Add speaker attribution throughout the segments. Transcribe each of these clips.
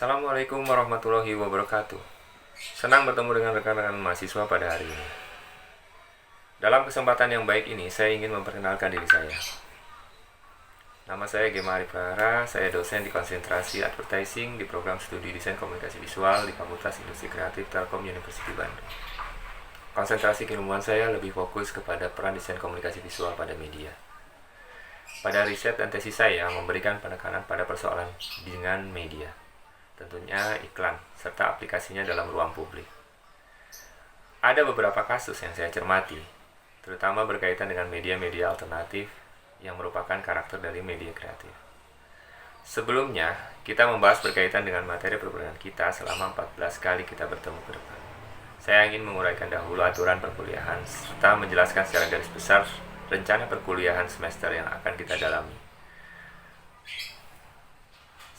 Speaker 1: Assalamualaikum warahmatullahi wabarakatuh. Senang bertemu dengan rekan-rekan mahasiswa pada hari ini. Dalam kesempatan yang baik ini, saya ingin memperkenalkan diri saya. Nama saya Gema Arif Prahara, saya dosen di konsentrasi advertising di program studi desain komunikasi visual di Fakultas Industri Kreatif Telkom University Bandung. Konsentrasi keilmuan saya lebih fokus kepada peran desain komunikasi visual pada media. Pada riset dan tesis saya memberikan penekanan pada persoalan dengan media, tentunya iklan, serta aplikasinya dalam ruang publik. Ada beberapa kasus yang saya cermati, terutama berkaitan dengan media-media alternatif yang merupakan karakter dari media kreatif. Sebelumnya, kita membahas berkaitan dengan materi perkuliahan kita selama 14 kali kita bertemu ke depan. Saya ingin menguraikan dahulu aturan perkuliahan, serta menjelaskan secara garis besar rencana perkuliahan semester yang akan kita dalami.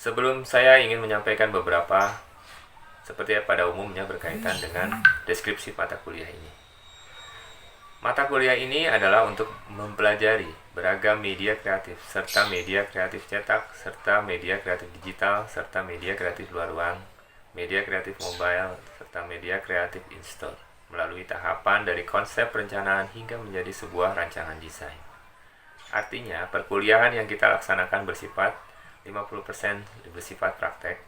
Speaker 1: Sebelum saya ingin menyampaikan beberapa seperti pada umumnya berkaitan dengan deskripsi mata kuliah ini. Mata kuliah ini adalah untuk mempelajari beragam media kreatif, serta media kreatif cetak, serta media kreatif digital, serta media kreatif luar ruang, media kreatif mobile, serta media kreatif in-store, melalui tahapan dari konsep perencanaan hingga menjadi sebuah rancangan desain. Artinya, perkuliahan yang kita laksanakan bersifat 50% bersifat praktek,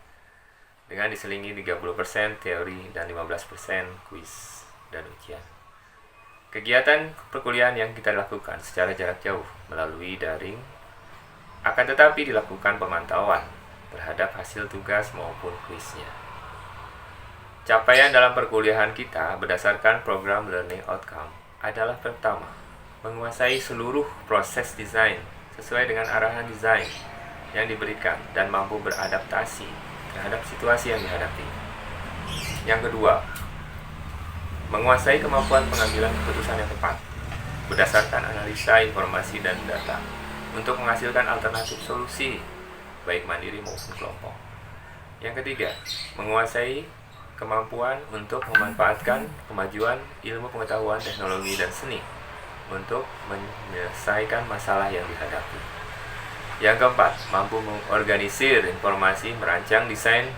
Speaker 1: dengan diselingi 30% teori dan 15% kuis dan ujian. Kegiatan perkuliahan yang kita lakukan secara jarak jauh melalui daring, akan tetapi dilakukan pemantauan terhadap hasil tugas maupun kuisnya. Capaian dalam perkuliahan kita berdasarkan program learning outcome adalah pertama, menguasai seluruh proses desain sesuai dengan arahan desain yang diberikan dan mampu beradaptasi terhadap situasi yang dihadapi. Yang kedua, menguasai kemampuan pengambilan keputusan yang tepat berdasarkan analisa informasi dan data untuk menghasilkan alternatif solusi baik mandiri maupun kelompok. Yang ketiga, menguasai kemampuan untuk memanfaatkan kemajuan ilmu pengetahuan, teknologi, dan seni untuk menyelesaikan masalah yang dihadapi. Yang keempat, mampu mengorganisir informasi, merancang desain,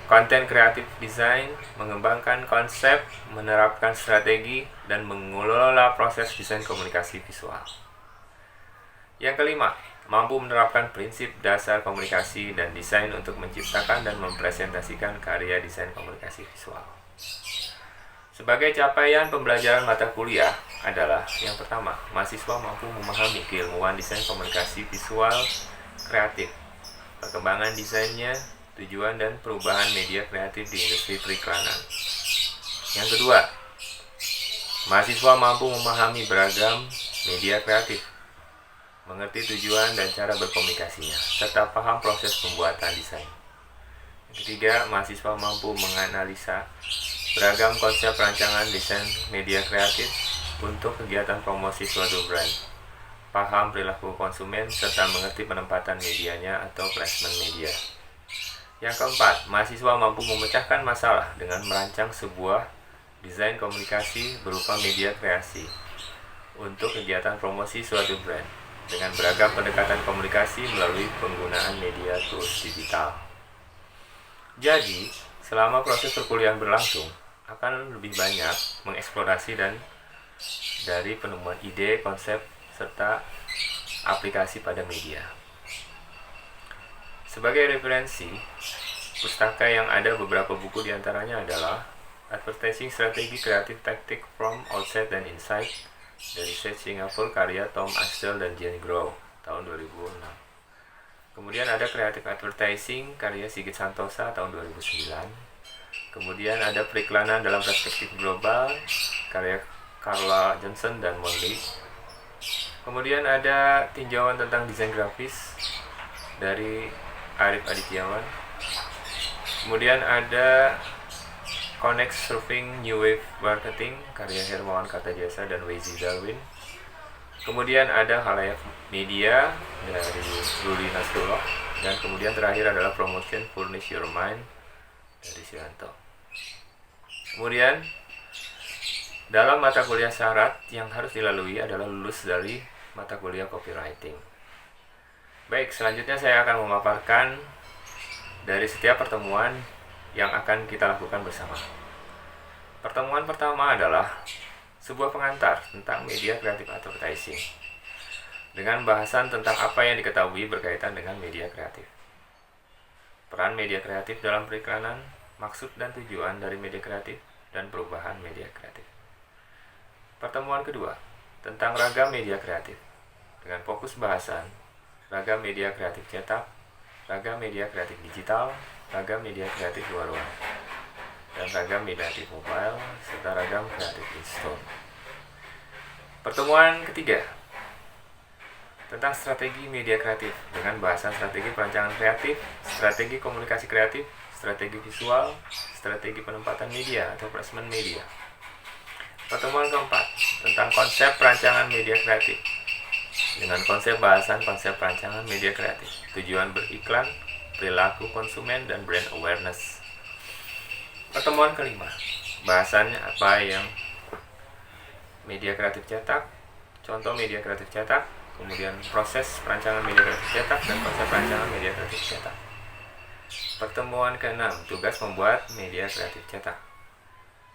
Speaker 1: konten kreatif desain, mengembangkan konsep, menerapkan strategi, dan mengelola proses desain komunikasi visual. Yang kelima, mampu menerapkan prinsip dasar komunikasi dan desain untuk menciptakan dan mempresentasikan karya desain komunikasi visual. Sebagai capaian pembelajaran mata kuliah adalah yang pertama, mahasiswa mampu memahami keilmuan desain komunikasi visual kreatif, perkembangan desainnya, tujuan dan perubahan media kreatif di industri periklanan. Yang kedua, mahasiswa mampu memahami beragam media kreatif, mengerti tujuan dan cara berkomunikasinya, serta paham proses pembuatan desain. Yang ketiga, mahasiswa mampu menganalisa beragam konsep rancangan desain media kreatif untuk kegiatan promosi suatu brand, paham perilaku konsumen, serta mengerti penempatan medianya atau placement media. Yang keempat, mahasiswa mampu memecahkan masalah dengan merancang sebuah desain komunikasi berupa media kreasi untuk kegiatan promosi suatu brand dengan beragam pendekatan komunikasi melalui penggunaan media tools digital. Jadi, selama proses perkuliahan berlangsung, akan lebih banyak mengeksplorasi dan dari penemuan ide, konsep, serta aplikasi pada media. Sebagai referensi, pustaka yang ada beberapa buku diantaranya adalah Advertising Strategy Creative Tactic from Outside and Inside dari riset Singapura karya Tom Astle dan Jenny Grow tahun 2006. Kemudian ada Creative Advertising karya Sigit Santosa tahun 2009. Kemudian ada Periklanan dalam Perspektif Global karya Carla Johnson dan Monley. Kemudian ada tinjauan tentang desain grafis dari Arif Adityawan. Kemudian ada Connect Surfing New Wave Marketing karya Hermawan Kartajasa dan Wezi Darwin. Kemudian ada Halayak Media dari Ruli Nasrullah. Dan kemudian terakhir adalah Promotion Furnish Your Mind dari Siranto. Kemudian dalam mata kuliah syarat yang harus dilalui adalah lulus dari mata kuliah copywriting. Baik, selanjutnya saya akan memaparkan dari setiap pertemuan yang akan kita lakukan bersama. Pertemuan pertama adalah sebuah pengantar tentang media kreatif advertising, dengan bahasan tentang apa yang diketahui berkaitan dengan media kreatif. Peran media kreatif dalam periklanan, maksud dan tujuan dari media kreatif, dan perubahan media kreatif. Pertemuan kedua, tentang ragam media kreatif, dengan fokus bahasan ragam media kreatif cetak, ragam media kreatif digital, ragam media kreatif luar ruang, dan ragam media kreatif mobile, serta ragam kreatif in-store. Pertemuan ketiga, tentang strategi media kreatif, dengan bahasan strategi perancangan kreatif, strategi komunikasi kreatif, strategi visual, strategi penempatan media atau placement media. Pertemuan keempat, tentang konsep perancangan media kreatif, dengan konsep bahasan konsep perancangan media kreatif, tujuan beriklan, perilaku konsumen, dan brand awareness. Pertemuan kelima, bahasannya apa yang media kreatif cetak, contoh media kreatif cetak, kemudian proses perancangan media kreatif cetak, dan konsep perancangan media kreatif cetak. Pertemuan keenam, tugas membuat media kreatif cetak,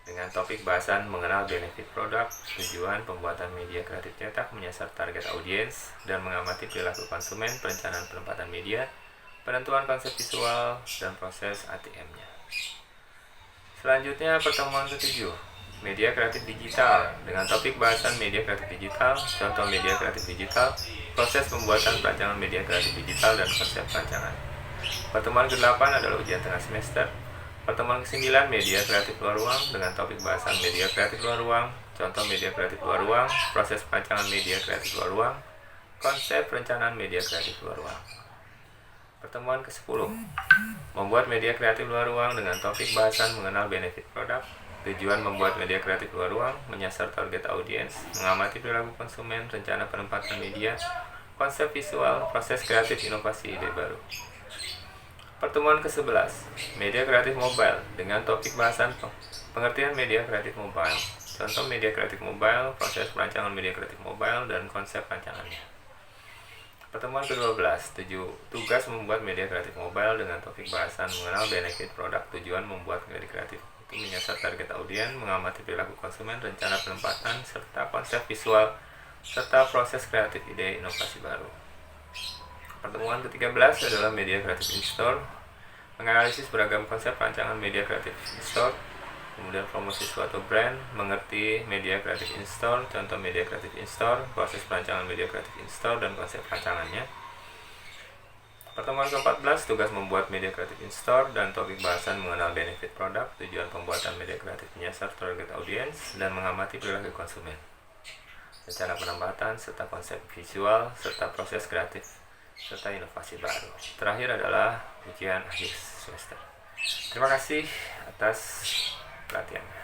Speaker 1: dengan topik bahasan mengenal benefit produk, tujuan pembuatan media kreatif cetak menyasar target audiens, dan mengamati perilaku konsumen, perencanaan penempatan media, penentuan konsep visual, dan proses ATM-nya. Selanjutnya pertemuan ketujuh, media kreatif digital, dengan topik bahasan media kreatif digital, contoh media kreatif digital, proses pembuatan perancangan media kreatif digital, dan konsep perancangan. Pertemuan ke-8 adalah ujian tengah semester. Pertemuan ke-9, media kreatif luar ruang, dengan topik bahasan media kreatif luar ruang, contoh media kreatif luar ruang, proses perancangan media kreatif luar ruang, konsep perencanaan media kreatif luar ruang. Pertemuan ke-10, membuat media kreatif luar ruang, dengan topik bahasan mengenal benefit produk, tujuan membuat media kreatif luar ruang, menyasar target audiens, mengamati perilaku konsumen, rencana penempatan media, konsep visual, proses kreatif, inovasi ide baru. Pertemuan ke-11, media kreatif mobile, dengan topik bahasan pengertian media kreatif mobile, contoh media kreatif mobile, proses perancangan media kreatif mobile, dan konsep rancangannya. Pertemuan ke-12, tugas membuat media kreatif mobile, dengan topik bahasan mengenal benefit produk, tujuan membuat media kreatif itu menyasar target audiens, mengamati perilaku konsumen, rencana penempatan, serta konsep visual, serta proses kreatif ide inovasi baru. Pertemuan ke-13 adalah media kreatif in-store, menganalisis beragam konsep rancangan media kreatif in-store, kemudian promosi suatu brand, mengerti media kreatif in-store, contoh media kreatif in-store, proses perancangan media kreatif in-store, dan konsep rancangannya. Pertemuan ke-14, tugas membuat media kreatif in-store dan topik bahasan mengenal benefit produk, tujuan pembuatan media kreatif menyasar target audiens, dan mengamati perilaku konsumen, rencana penempatan, serta konsep visual, serta proses kreatif, serta inovasi baru. Terakhir adalah ujian akhir semester. Terima kasih atas perhatiannya.